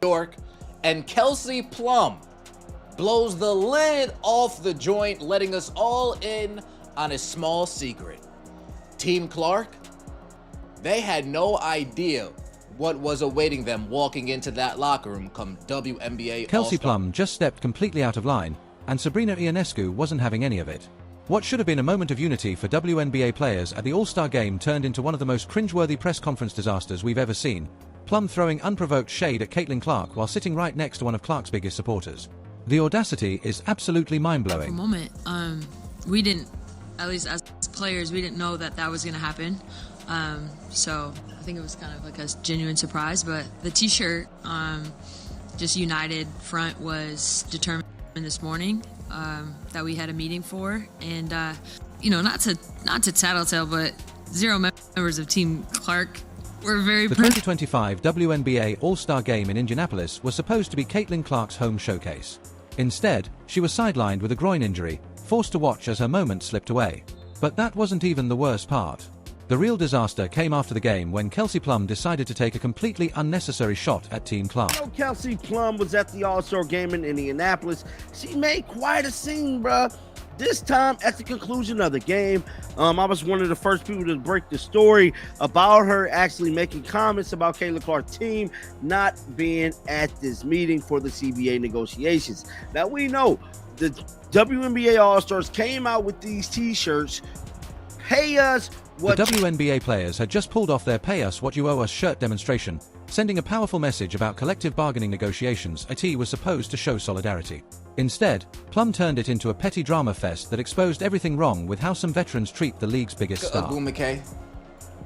York, and Kelsey Plum blows the lid off the joint, letting us all in on a small secret. Team Clark, they had no idea what was awaiting them walking into that locker room come WNBA Kelsey All-Star. Plum just stepped completely out of line, and Sabrina Ionescu wasn't having any of it. What should have been a moment of unity for WNBA players at the All-Star game turned into one of the most cringeworthy press conference disasters we've ever seen. Plum throwing unprovoked shade at Caitlin Clark while sitting right next to one of Clark's biggest supporters. The audacity is absolutely mind-blowing. For a moment, we didn't, at least as players, we didn't know that that was going to happen. So I think it was kind of like a genuine surprise, but the t-shirt, just united front was determined this morning, that we had a meeting for, and not to tattletale, but 0 members of Team Clark were very The 2025 WNBA All-Star Game in Indianapolis was supposed to be Caitlin Clark's home showcase. Instead, she was sidelined with a groin injury, forced to watch as her moment slipped away. But that wasn't even the worst part. The real disaster came after the game when Kelsey Plum decided to take a completely unnecessary shot at Team Clark. Kelsey Plum was at the All-Star game in Indianapolis. She made quite a scene, bruh. This time, at the conclusion of the game, I was one of the first people to break the story about her actually making comments about Caitlin Clark's team not being at this meeting for the CBA negotiations. Now, we know the WNBA All-Stars came out with these t-shirts, pay us what... The WNBA players had just pulled off their Pay Us What You Owe Us shirt demonstration, sending a powerful message about collective bargaining negotiations. IT was supposed to show solidarity. Instead, Plum turned it into a petty drama fest that exposed everything wrong with how some veterans treat the league's biggest star. Boom McKay,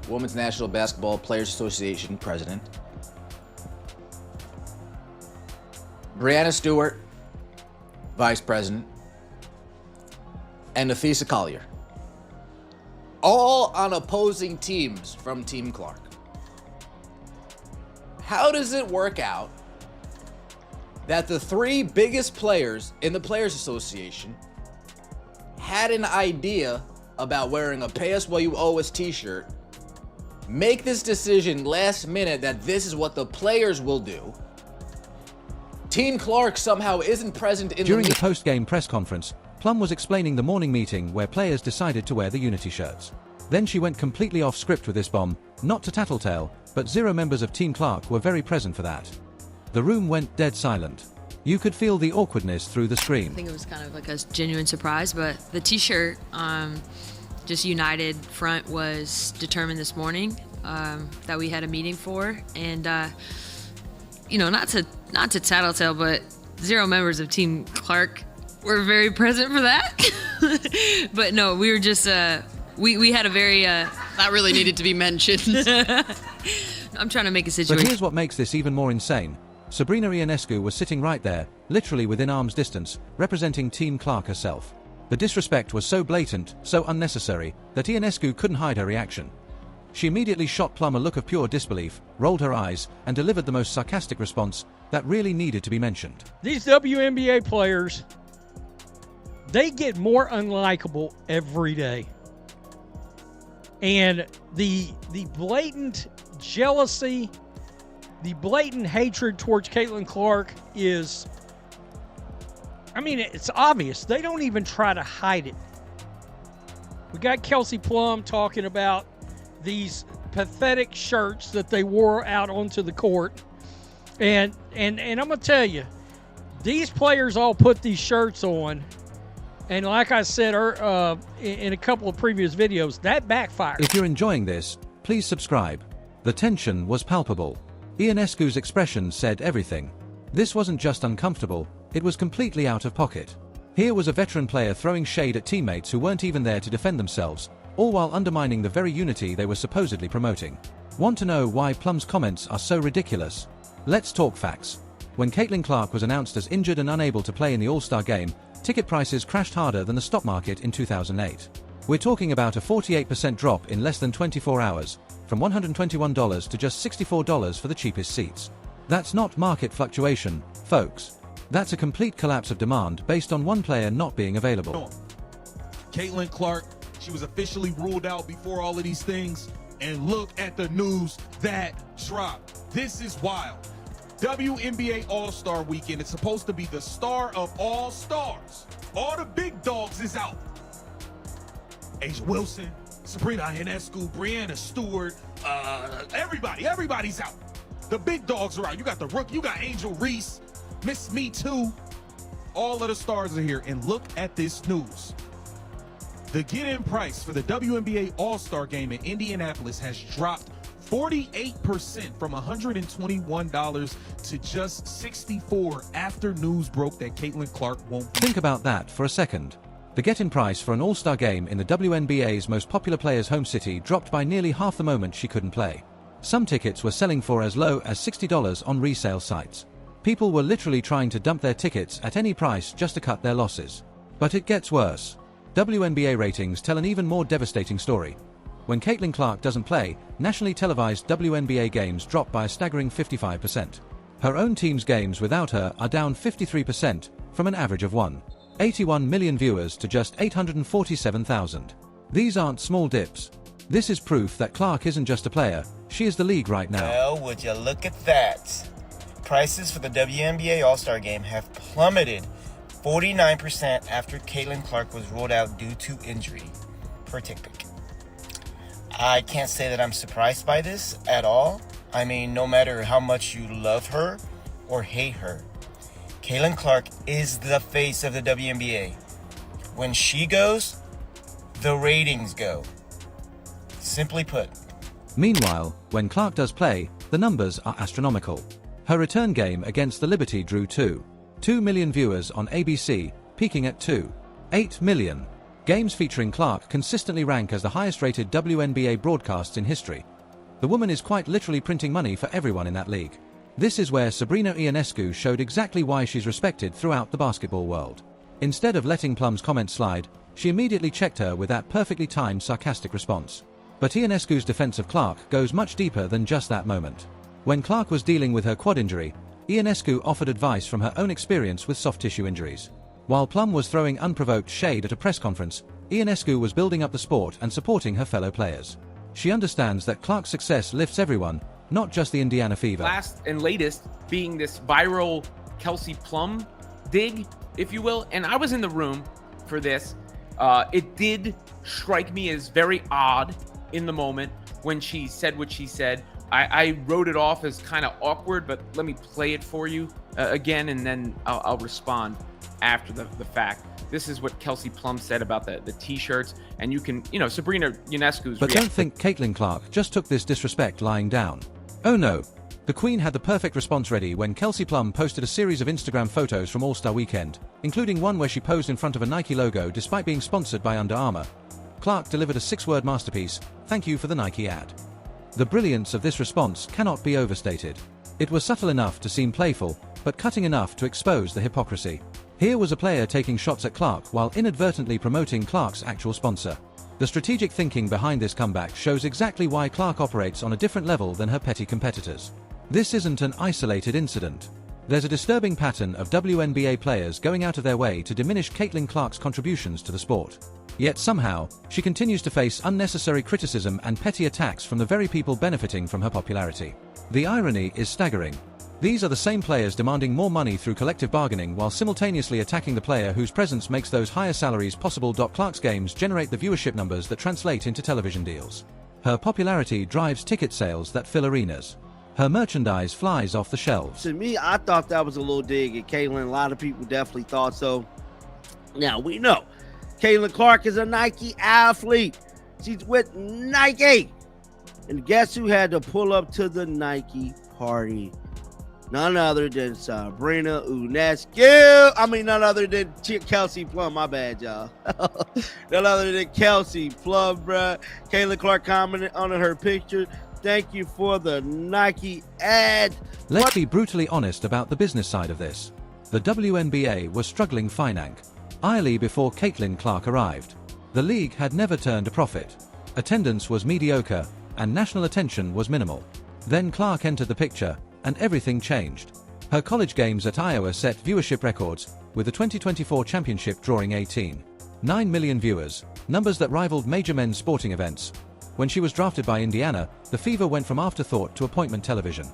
Women's National Basketball Players Association president. Brianna Stewart, vice president. And Nafisa Collier. All on opposing teams from Team Clark. How does it work out that the 3 biggest players in the Players Association had an idea about wearing a Pay Us What You Owe Us t-shirt, make this decision last minute that this is what the players will do? Team Clark somehow isn't present in During the post-game press conference, Plum was explaining the morning meeting where players decided to wear the Unity shirts. Then she went completely off script with this bomb, not to tattletale, but 0 members of Team Clark were very present for that. The room went dead silent. You could feel the awkwardness through the screen. I think it was kind of like a genuine surprise, but the t-shirt, just united front was determined this morning, that we had a meeting for, and not to tattletale, but 0 members of Team Clark were very present for that. But no, we were just we had a very that really needed to be mentioned. I'm trying to make a situation. But here's what makes this even more insane. Sabrina Ionescu was sitting right there, literally within arm's distance, representing Team Clark herself. The disrespect was so blatant, so unnecessary, that Ionescu couldn't hide her reaction. She immediately shot Plum a look of pure disbelief, rolled her eyes, and delivered the most sarcastic response that really needed to be mentioned. These WNBA players, they get more unlikable every day. And the blatant jealousy, the blatant hatred towards Caitlin Clark is, it's obvious. They don't even try to hide it. We got Kelsey Plum talking about these pathetic shirts that they wore out onto the court. And I'm going to tell you, these players all put these shirts on. And like I said in a couple of previous videos, that backfired. If you're enjoying this, please subscribe. The tension was palpable. Ionescu's expression said everything. This wasn't just uncomfortable, it was completely out of pocket. Here was a veteran player throwing shade at teammates who weren't even there to defend themselves, all while undermining the very unity they were supposedly promoting. Want to know why Plum's comments are so ridiculous? Let's talk facts. When Caitlin Clark was announced as injured and unable to play in the All-Star game, ticket prices crashed harder than the stock market in 2008. We're talking about a 48% drop in less than 24 hours, from $121 to just $64 for the cheapest seats. That's not market fluctuation, folks. That's a complete collapse of demand based on one player not being available. Caitlin Clark, she was officially ruled out before all of these things, and look at the news that dropped. This is wild. WNBA All-Star Weekend. It's supposed to be the star of all stars. All the big dogs is out. Asia Wilson, Sabrina Ionescu, Brianna Stewart, everybody's out. The big dogs are out. You got the rookie, you got Angel Reese, Miss Me Too. All of the stars are here. And look at this news. The get-in price for the WNBA All-Star Game in Indianapolis has dropped 48% from $121 to just $64 after news broke that Caitlin Clark won't be. Think about that for a second. The get-in price for an All-Star game in the WNBA's most popular player's home city dropped by nearly half the moment she couldn't play. Some tickets were selling for as low as $60 on resale sites. People were literally trying to dump their tickets at any price just to cut their losses. But it gets worse. WNBA ratings tell an even more devastating story. When Caitlin Clark doesn't play, nationally televised WNBA games drop by a staggering 55%. Her own team's games without her are down 53% from an average of 81 million viewers to just 847,000. These aren't small dips. This is proof that Clark isn't just a player, she is the league right now. Well, would you look at that? Prices for the WNBA All-Star Game have plummeted 49% after Caitlin Clark was ruled out due to injury, per TickPick. I can't say that I'm surprised by this at all. I mean, no matter how much you love her or hate her, Caitlin Clark is the face of the WNBA. When she goes, the ratings go. Simply put. Meanwhile, when Clark does play, the numbers are astronomical. Her return game against the Liberty drew 2 million viewers on ABC, peaking at 8 million. Games featuring Clark consistently rank as the highest-rated WNBA broadcasts in history. The woman is quite literally printing money for everyone in that league. This is where Sabrina Ionescu showed exactly why she's respected throughout the basketball world. Instead of letting Plum's comment slide, she immediately checked her with that perfectly timed sarcastic response. But Ionescu's defense of Clark goes much deeper than just that moment. When Clark was dealing with her quad injury, Ionescu offered advice from her own experience with soft tissue injuries. While Plum was throwing unprovoked shade at a press conference, Ionescu was building up the sport and supporting her fellow players. She understands that Clark's success lifts everyone, not just the Indiana Fever. Last and latest being this viral Kelsey Plum dig, if you will. And I was in the room for this. It did strike me as very odd in the moment when she said what she said. I wrote it off as kind of awkward, but let me play it for you again, and then I'll respond after the fact. This is what Kelsey Plum said about the t-shirts, and you can, Sabrina Ionescu's. But don't think Caitlin Clark just took this disrespect lying down. Oh no. The Queen had the perfect response ready when Kelsey Plum posted a series of Instagram photos from All-Star Weekend, including one where she posed in front of a Nike logo despite being sponsored by Under Armour. Clark delivered a 6-word masterpiece, "Thank you for the Nike ad." The brilliance of this response cannot be overstated. It was subtle enough to seem playful, but cutting enough to expose the hypocrisy. Here was a player taking shots at Clark while inadvertently promoting Clark's actual sponsor. The strategic thinking behind this comeback shows exactly why Clark operates on a different level than her petty competitors. This isn't an isolated incident. There's a disturbing pattern of WNBA players going out of their way to diminish Caitlin Clark's contributions to the sport. Yet somehow, she continues to face unnecessary criticism and petty attacks from the very people benefiting from her popularity. The irony is staggering. These are the same players demanding more money through collective bargaining while simultaneously attacking the player whose presence makes those higher salaries possible. Clark's games generate the viewership numbers that translate into television deals. Her popularity drives ticket sales that fill arenas. Her merchandise flies off the shelves. To me, I thought that was a little dig at Caitlin. A lot of people definitely thought so. Now, we know Caitlin Clark is a Nike athlete. She's with Nike. And guess who had to pull up to the Nike party? None other than Sabrina Ionescu. None other than Kelsey Plum. My bad, y'all. None other than Kelsey Plum, bruh. Caitlin Clark commented on her picture. Thank you for the Nike ad. Let's be brutally honest about the business side of this. The WNBA was struggling financially before Caitlin Clark arrived. The league had never turned a profit. Attendance was mediocre, and national attention was minimal. Then Clark entered the picture, and everything changed. Her college games at Iowa set viewership records, with the 2024 championship drawing 18.9 million viewers, numbers that rivaled major men's sporting events. When she was drafted by Indiana, the Fever went from afterthought to appointment television.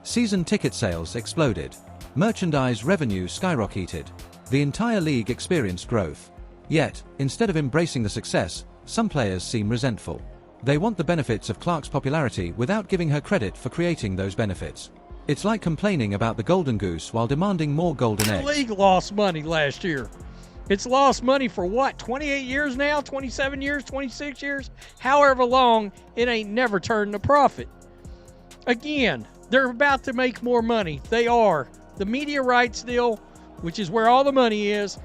Season ticket sales exploded. Merchandise revenue skyrocketed. The entire league experienced growth. Yet, instead of embracing the success, some players seem resentful. They want the benefits of Clark's popularity without giving her credit for creating those benefits. It's like complaining about the golden goose while demanding more golden eggs. The league lost money last year. It's lost money for what, 28 years now, 27 years, 26 years? However long, it ain't never turned a profit. Again, they're about to make more money. They are. The media rights deal, which is where all the money is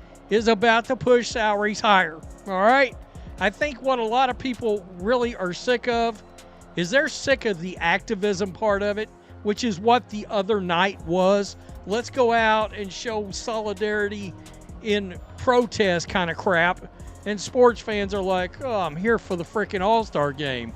about to push salaries higher. All right? I think what a lot of people really are sick of is they're sick of the activism part of it, which is what the other night was. Let's go out and show solidarity in protest kind of crap. And sports fans are like, oh, I'm here for the freaking All-Star game,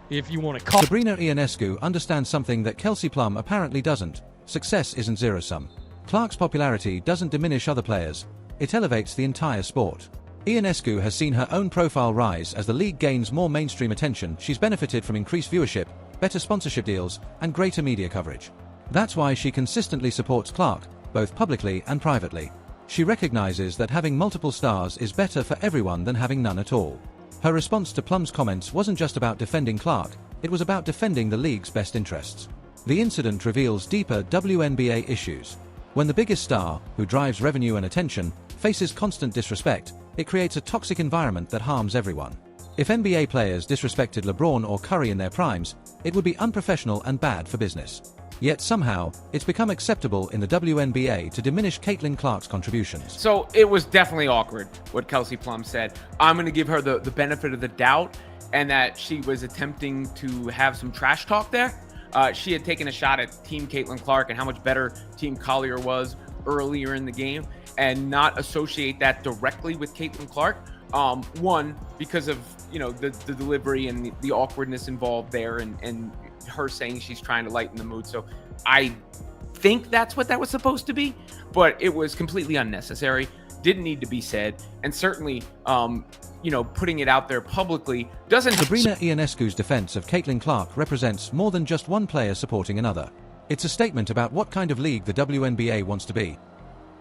if you want to call. Sabrina Ionescu understands something that Kelsey Plum apparently doesn't. Success isn't zero-sum. Clark's popularity doesn't diminish other players. It elevates the entire sport. Ionescu has seen her own profile rise as the league gains more mainstream attention. She's benefited from increased viewership, better sponsorship deals, and greater media coverage. That's why she consistently supports Clark, both publicly and privately. She recognizes that having multiple stars is better for everyone than having none at all. Her response to Plum's comments wasn't just about defending Clark, it was about defending the league's best interests. The incident reveals deeper WNBA issues. When the biggest star, who drives revenue and attention, faces constant disrespect, it creates a toxic environment that harms everyone. If NBA players disrespected LeBron or Curry in their primes, it would be unprofessional and bad for business. Yet somehow, it's become acceptable in the WNBA to diminish Caitlin Clark's contributions. So it was definitely awkward what Kelsey Plum said. I'm going to give her the benefit of the doubt, and that she was attempting to have some trash talk there. She had taken a shot at Team Caitlin Clark and how much better Team Collier was earlier in the game, and not associate that directly with Caitlin Clark. One, because of the delivery and the awkwardness involved there, and her saying she's trying to lighten the mood. So I think that's what that was supposed to be, but it was completely unnecessary. Didn't need to be said, and certainly, putting it out there publicly doesn't. Sabrina Ionescu's defense of Caitlin Clark represents more than just one player supporting another. It's a statement about what kind of league the WNBA wants to be.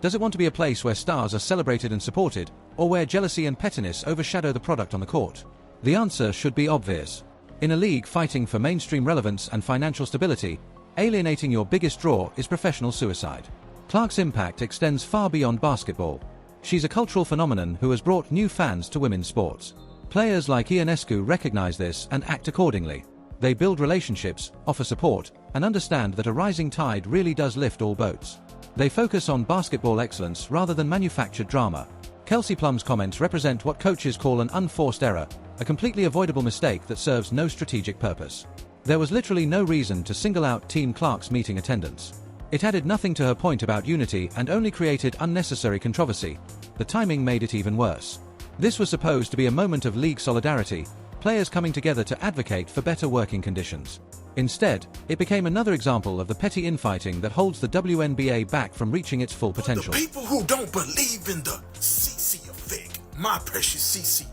Does it want to be a place where stars are celebrated and supported, or where jealousy and pettiness overshadow the product on the court? The answer should be obvious. In a league fighting for mainstream relevance and financial stability, alienating your biggest draw is professional suicide. Clark's impact extends far beyond basketball. She's a cultural phenomenon who has brought new fans to women's sports. Players like Ionescu recognize this and act accordingly. They build relationships, offer support, and understand that a rising tide really does lift all boats. They focus on basketball excellence rather than manufactured drama. Kelsey Plum's comments represent what coaches call an unforced error, a completely avoidable mistake that serves no strategic purpose. There was literally no reason to single out Team Clark's meeting attendance. It added nothing to her point about unity and only created unnecessary controversy. The timing made it even worse. This was supposed to be a moment of league solidarity, players coming together to advocate for better working conditions. Instead, it became another example of the petty infighting that holds the WNBA back from reaching its full potential. For the people who don't believe in the CC effect, my precious CC,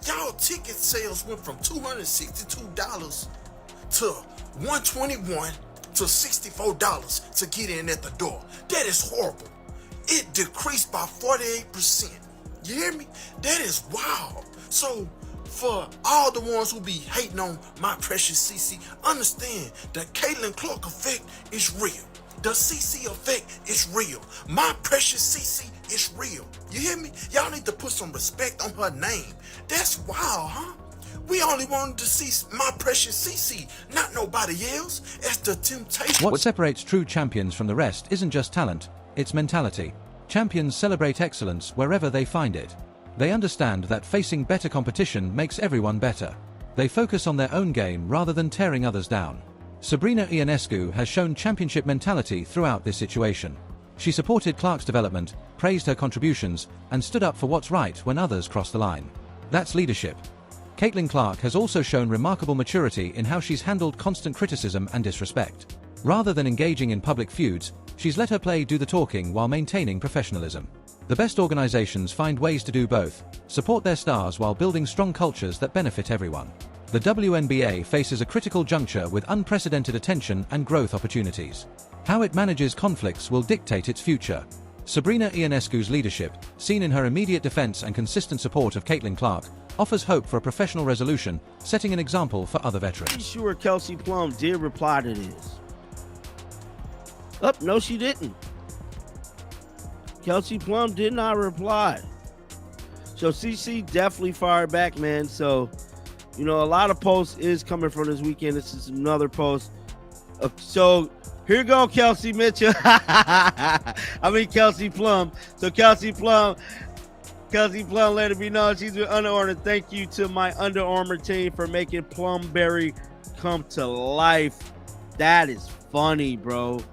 y'all ticket sales went from $262 to $121 to $64 to get in at the door. That is horrible. It decreased by 48%. You hear me? That is wild. So for all the ones who be hating on my precious CC, understand the Caitlin Clark effect is real. The CC effect is real. My precious CC is real. You hear me? Y'all need to put some respect on her name. That's wild, huh? We only wanted to see my precious CC, not nobody else. It's the temptation. What separates true champions from the rest isn't just talent, it's mentality. Champions celebrate excellence wherever they find it. They understand that facing better competition makes everyone better. They focus on their own game rather than tearing others down. Sabrina Ionescu has shown championship mentality throughout this situation. She supported Clark's development, praised her contributions, and stood up for what's right when others crossed the line. That's leadership. Caitlin Clark has also shown remarkable maturity in how she's handled constant criticism and disrespect. Rather than engaging in public feuds, she's let her play do the talking while maintaining professionalism. The best organizations find ways to do both, support their stars while building strong cultures that benefit everyone. The WNBA faces a critical juncture with unprecedented attention and growth opportunities. How it manages conflicts will dictate its future. Sabrina Ionescu's leadership, seen in her immediate defense and consistent support of Caitlin Clark, offers hope for a professional resolution, setting an example for other Pretty veterans. sure Kelsey Plum did reply to this. Oh, no, she didn't. Kelsey Plum did not reply. So CC definitely fired back, man. So, you know, a lot of posts is coming from this weekend. This is another post. So here you go, Kelsey Mitchell. Kelsey Plum. So Kelsey Plum let it be known she's with Under Armour. Thank you to my Under Armour team for making Plumberry come to life. That is funny, bro.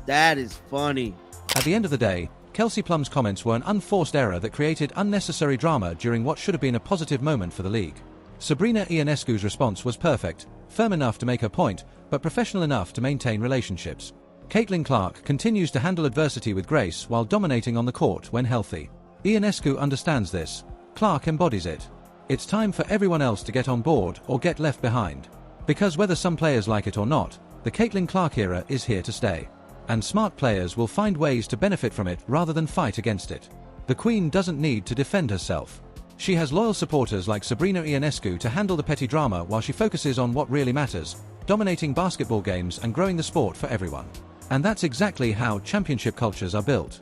That is funny. At the end of the day, Kelsey Plum's comments were an unforced error that created unnecessary drama during what should have been a positive moment for the league. Sabrina Ionescu's response was perfect, firm enough to make her point, but professional enough to maintain relationships. Caitlin Clark continues to handle adversity with grace while dominating on the court when healthy. Ionescu understands this. Clark embodies it. It's time for everyone else to get on board or get left behind. Because whether some players like it or not, the Caitlin Clark era is here to stay. And smart players will find ways to benefit from it rather than fight against it. The Queen doesn't need to defend herself. She has loyal supporters like Sabrina Ionescu to handle the petty drama while she focuses on what really matters, dominating basketball games and growing the sport for everyone. And that's exactly how championship cultures are built.